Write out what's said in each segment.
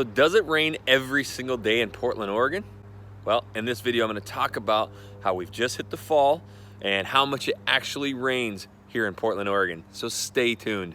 So does it rain every single day in Portland, Oregon? Well, in this video, I'm going to talk about how we've just hit the fall and how much it actually rains here in Portland, Oregon. So stay tuned.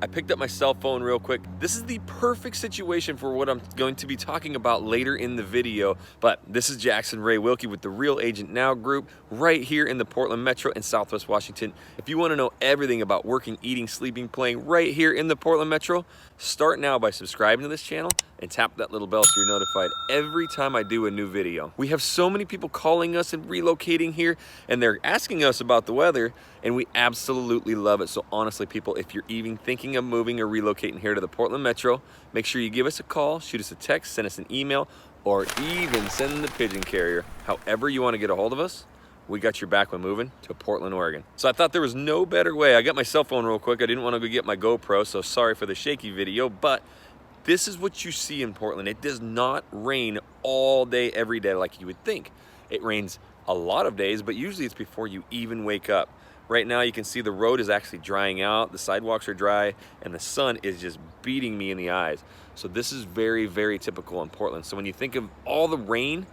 I picked up my cell phone real quick. This is the perfect situation for what I'm going to be talking about later in the video. But this is Jackson Ray Wilkey with the Real Agent Now group right here in the Portland Metro in Southwest Washington. If you want to know everything about working, eating, sleeping, playing right here in the Portland Metro, start now by subscribing to this channel and tap that little bell so you're notified every time I do a new video. We have so many people calling us and relocating here, and they're asking us about the weather, and we absolutely love it. So honestly, people, if you're even thinking of moving or relocating here to the Portland Metro, make sure you give us a call, shoot us a text, send us an email, or even send the pigeon carrier. However you want to get a hold of us, we got your back when moving to Portland, Oregon. So I thought there was no better way. I got my cell phone real quick. I didn't want to go get my GoPro, so sorry for the shaky video, but this is what you see in Portland. It does not rain all day, every day like you would think. It rains a lot of days, but usually it's before you even wake up. Right now you can see the road is actually drying out, the sidewalks are dry, and the sun is just beating me in the eyes. So this is very, very typical in Portland. So when you think of all the rain,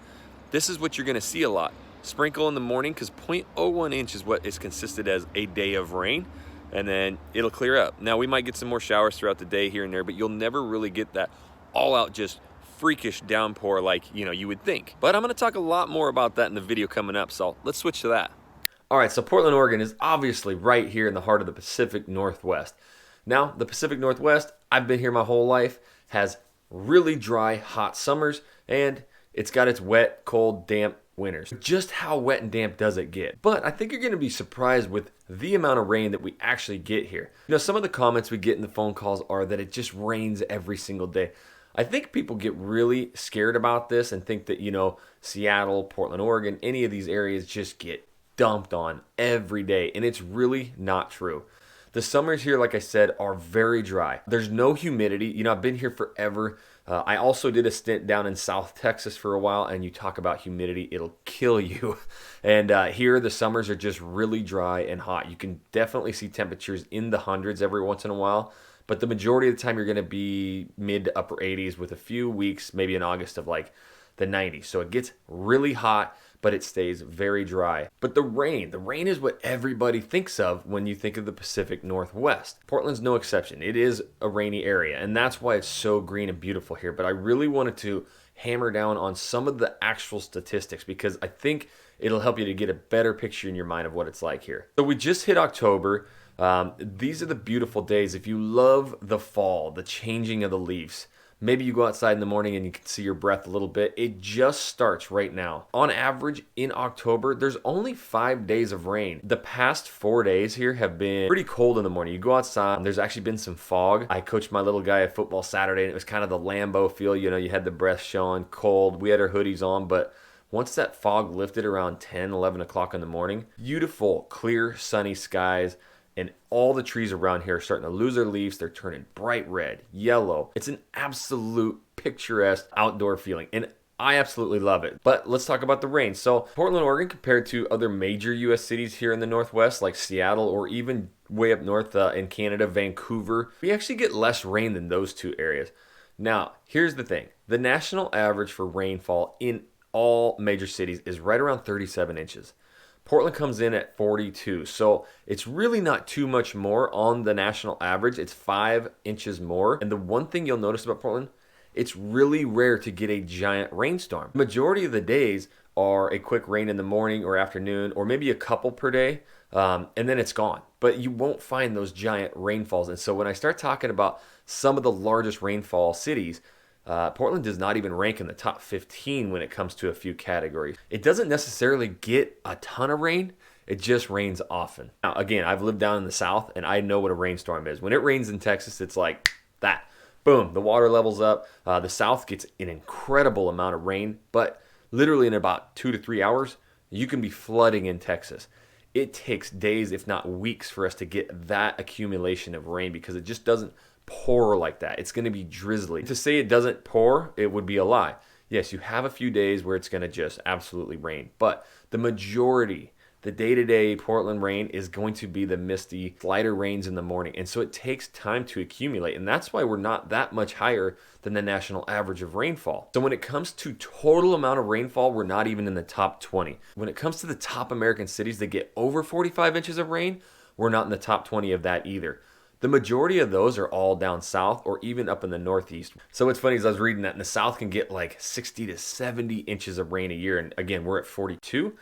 this is what you're gonna see a lot. Sprinkle in the morning, because 0.01 inch is what is consisted as a day of rain, and then it'll clear up. Now we might get some more showers throughout the day here and there, but you'll never really get that all out just freakish downpour like you would think. But I'm gonna talk a lot more about that in the video coming up, so let's switch to that. All right, so Portland, Oregon is obviously right here in the heart of the Pacific Northwest. Now, the Pacific Northwest, I've been here my whole life, has really dry, hot summers, and it's got its wet, cold, damp winters. Just how wet and damp does it get? But I think you're gonna be surprised with the amount of rain that we actually get here. Some of the comments we get in the phone calls are that it just rains every single day. I think people get really scared about this and think that, Seattle, Portland, Oregon, any of these areas just get dumped on every day, and it's really not true. The summers here, like I said, are very dry. There's no humidity. I've been here forever. I also did a stint down in South Texas for a while, and you talk about humidity, it'll kill you. And here, the summers are just really dry and hot. You can definitely see temperatures in the hundreds every once in a while, but the majority of the time, you're going to be mid to upper 80s with a few weeks, maybe in August, of like the 90s. So it gets really hot, but it stays very dry. But the rain is what everybody thinks of when you think of the Pacific Northwest. Portland's no exception. It is a rainy area, and that's why it's so green and beautiful here. But I really wanted to hammer down on some of the actual statistics because I think it'll help you to get a better picture in your mind of what it's like here. So we just hit October. These are the beautiful days. If you love the fall, the changing of the leaves, maybe you go outside in the morning and you can see your breath a little bit. It just starts right now. On average, in October, there's only 5 days of rain. The past 4 days here have been pretty cold in the morning. You go outside, and there's actually been some fog. I coached my little guy at football Saturday, and it was kind of the Lambeau feel. You had the breath showing, cold. We had our hoodies on, but once that fog lifted around 10, 11 o'clock in the morning, beautiful, clear, sunny skies. And all the trees around here are starting to lose their leaves. They're turning bright red, yellow. It's an absolute picturesque outdoor feeling, and I absolutely love it. But let's talk about the rain. So Portland, Oregon, compared to other major U.S. cities here in the Northwest, like Seattle or even way up north in Canada, Vancouver, we actually get less rain than those two areas. Now, here's the thing. The national average for rainfall in all major cities is right around 37 inches. Portland comes in at 42, so it's really not too much more on the national average. It's 5 inches more. And the one thing you'll notice about Portland, it's really rare to get a giant rainstorm. The majority of the days are a quick rain in the morning or afternoon, or maybe a couple per day, and then it's gone. But you won't find those giant rainfalls. And so when I start talking about some of the largest rainfall cities, Portland does not even rank in the top 15 when it comes to a few categories. It doesn't necessarily get a ton of rain. It just rains often. Now, again, I've lived down in the South, and I know what a rainstorm is. When it rains in Texas, it's like that. Boom, the water levels up. The South gets an incredible amount of rain, but literally in about 2 to 3 hours, you can be flooding in Texas. It takes days, if not weeks, for us to get that accumulation of rain because it just doesn't pour like that. It's going to be drizzly. To say it doesn't pour, it would be a lie. Yes, you have a few days where it's going to just absolutely rain, but the majority, the day-to-day Portland rain is going to be the misty, lighter rains in the morning. And so it takes time to accumulate. And that's why we're not that much higher than the national average of rainfall. So when it comes to total amount of rainfall, we're not even in the top 20. When it comes to the top American cities that get over 45 inches of rain, we're not in the top 20 of that either. The majority of those are all down south or even up in the Northeast. So what's funny is I was reading that in the South can get like 60 to 70 inches of rain a year. And again, we're at 42.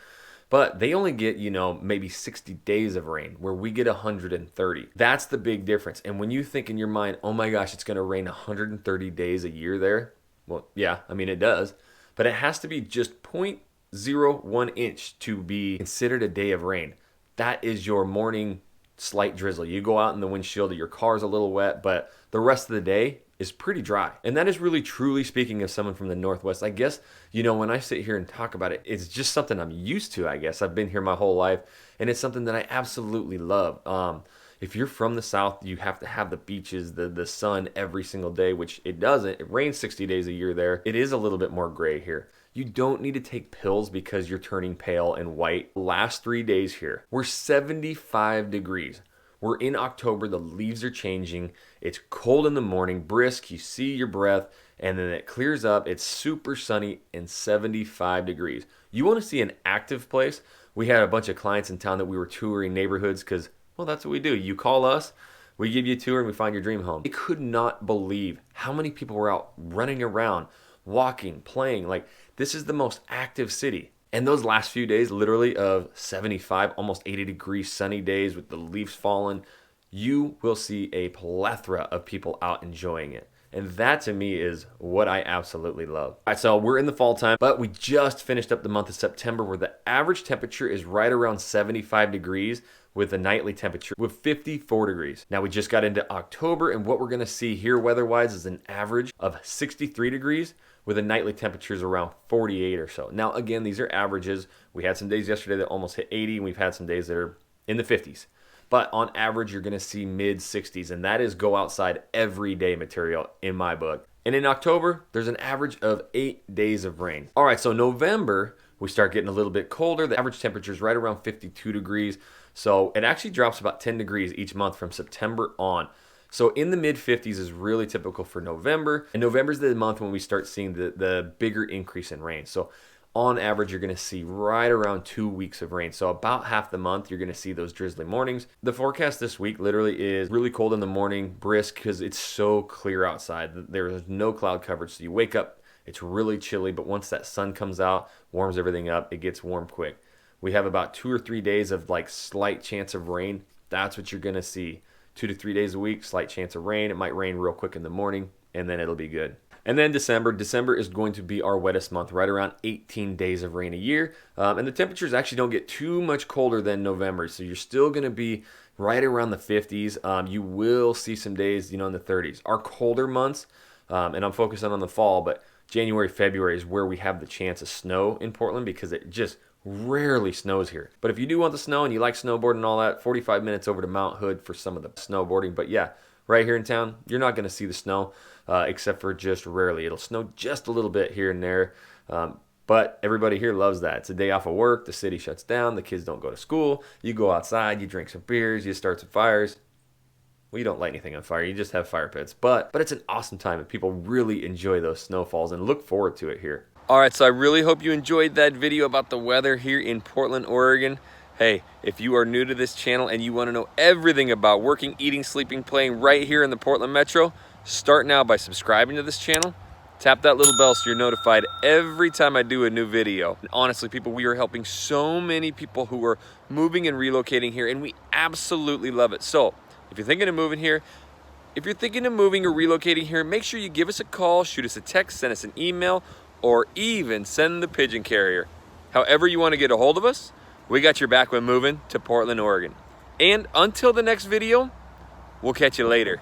But they only get, maybe 60 days of rain, where we get 130. That's the big difference. And when you think in your mind, oh my gosh, it's going to rain 130 days a year there. Well, yeah, I mean, it does. But it has to be just 0.01 inch to be considered a day of rain. That is your morning slight drizzle. You go out in the windshield, your car's a little wet, but the rest of the day is pretty dry. And that is really truly speaking of someone from the Northwest. I guess, when I sit here and talk about it, it's just something I'm used to, I guess. I've been here my whole life, and it's something that I absolutely love. If you're from the South, you have to have the beaches, the sun every single day, which it doesn't. It rains 60 days a year there. It is a little bit more gray here. You don't need to take pills because you're turning pale and white. Last 3 days here, we're 75 degrees. We're in October, the leaves are changing, it's cold in the morning, brisk, you see your breath, and then it clears up, it's super sunny and 75 degrees. You want to see an active place? We had a bunch of clients in town that we were touring neighborhoods because, well, that's what we do. You call us, we give you a tour, and we find your dream home. I could not believe how many people were out running around, walking, playing. Like, this is the most active city. And those last few days, literally of 75, almost 80 degree sunny days with the leaves falling, you will see a plethora of people out enjoying it. And that to me is what I absolutely love. All right, so we're in the fall time, but we just finished up the month of September where the average temperature is right around 75 degrees with a nightly temperature with 54 degrees. Now we just got into October, and what we're gonna see here weather-wise is an average of 63 degrees with a nightly temperatures around 48 or so. Now again, these are averages. We had some days yesterday that almost hit 80, and we've had some days that are in the 50s. But on average, you're gonna see mid 60s, and that is go outside every day material in my book. And in October, there's an average of 8 days of rain. All right, so November, we start getting a little bit colder. The average temperature is right around 52 degrees. So it actually drops about 10 degrees each month from September on. So in the mid 50s is really typical for November. And November is the month when we start seeing the bigger increase in rain. So on average, you're going to see right around 2 weeks of rain. So about half the month, you're going to see those drizzly mornings. The forecast this week literally is really cold in the morning, brisk, because it's so clear outside. There is no cloud coverage. So you wake up, it's really chilly, but once that sun comes out, warms everything up, it gets warm quick. We have about 2 or 3 days of like slight chance of rain. That's what you're going to see. 2 to 3 days a week, slight chance of rain. It might rain real quick in the morning, and then it'll be good. And then December is going to be our wettest month, right around 18 days of rain a year. And the temperatures actually don't get too much colder than November. So you're still going to be right around the 50s. You will see some days, in the 30s. Our colder months, and I'm focusing on the fall, but January, February is where we have the chance of snow in Portland because it just rarely snows here. But if you do want the snow and you like snowboarding and all that, 45 minutes over to Mount Hood for some of the snowboarding. But yeah, right here in town, you're not going to see the snow except for just rarely. It'll snow just a little bit here and there. But everybody here loves that. It's a day off of work. The city shuts down. The kids don't go to school. You go outside. You drink some beers. You start some fires. Well, you don't light anything on fire. You just have fire pits. But it's an awesome time, and people really enjoy those snowfalls and look forward to it here. All right, so I really hope you enjoyed that video about the weather here in Portland, Oregon. Hey, if you are new to this channel and you want to know everything about working, eating, sleeping, playing right here in the Portland Metro, start now by subscribing to this channel. Tap that little bell so you're notified every time I do a new video. And honestly, people, we are helping so many people who are moving and relocating here, and we absolutely love it. So if you're thinking of moving here, if you're thinking of moving or relocating here, make sure you give us a call, shoot us a text, send us an email, or even send the pigeon carrier. However you want to get a hold of us, we got your back when moving to Portland, Oregon. And until the next video, we'll catch you later.